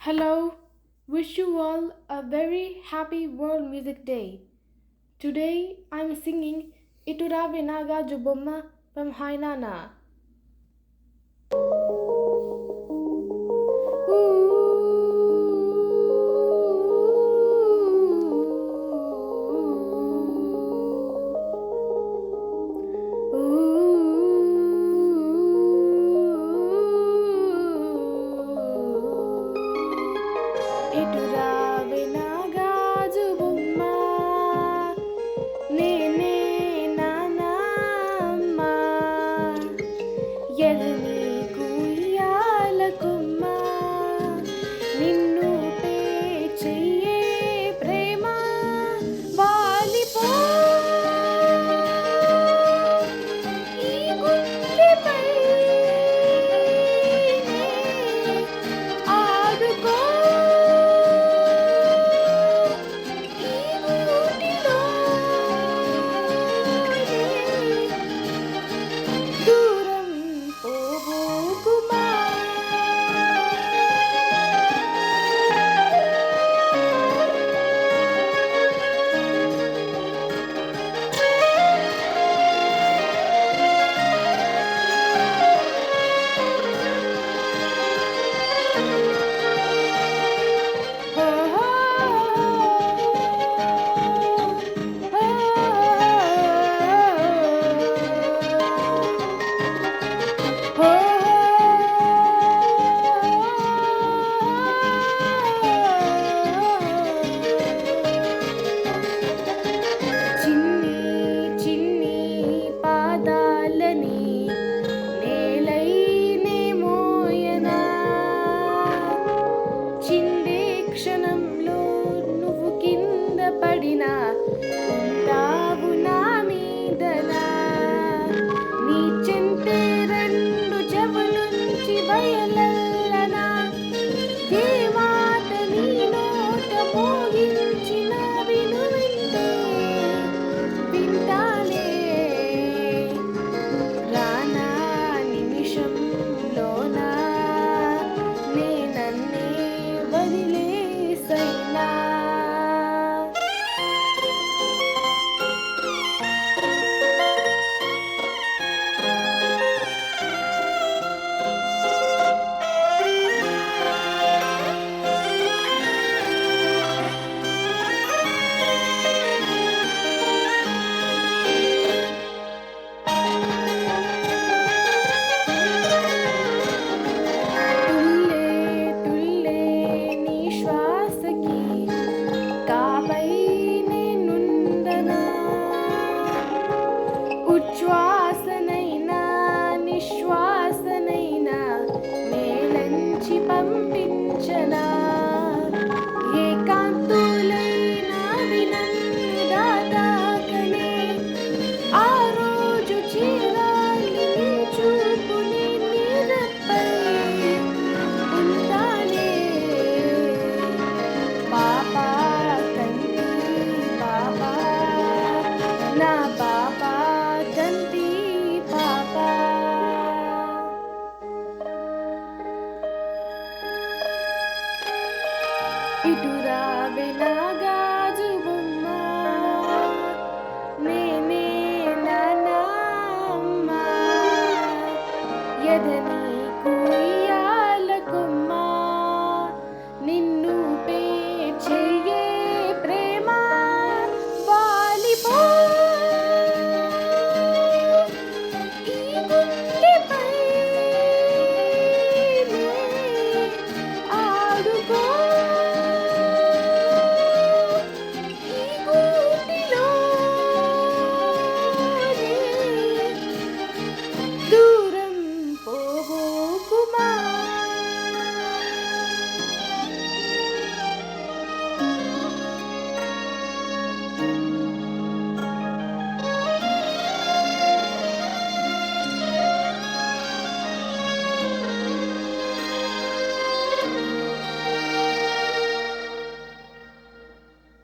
Hello, wish you all a very happy World Music Day. Today I'm singing Itura Vinaga Jubomma from Hainana. ఇటురా వినగాజు బొమ్మ నేనే నానమ్మ ఎదని కుయ్యాల కొమ్మ నిన్ను చెయ్యే ప్రేమ వాలిపో ఈ గుండెపై ఆడుకో దూరం పోబోకుమా చిన్ని చిన్ని పాదాలని నేలైనే మోయనా చిందే క్షణంలో నువ్వు కింద పడినా ఉంటావు నా మీదనా నీ చెంతే రెండు చెవులుంచి బయలల్లనా ఏ మాట నీ నోట మోగించిన విను వింటే వింటానే రానా నిమిషంలోనా నే నన్నే వదిలేసైనా తుల్లే తుల్లే నీ శ్వాసకి కాపై నేనుందనా ఉచ్ఛ్వాసనైనా నిశ్వాసనైనా మేలంచి పంపించనా ఏకాంతులైనా వినన్ను దాదాకనే ఆ రోజు చీరాలి నీ చూపుని నీరపై ఉంటానే పాపా తండ్రి పాపా నా పాపా తండ్రి పాపా ఇటురా వినా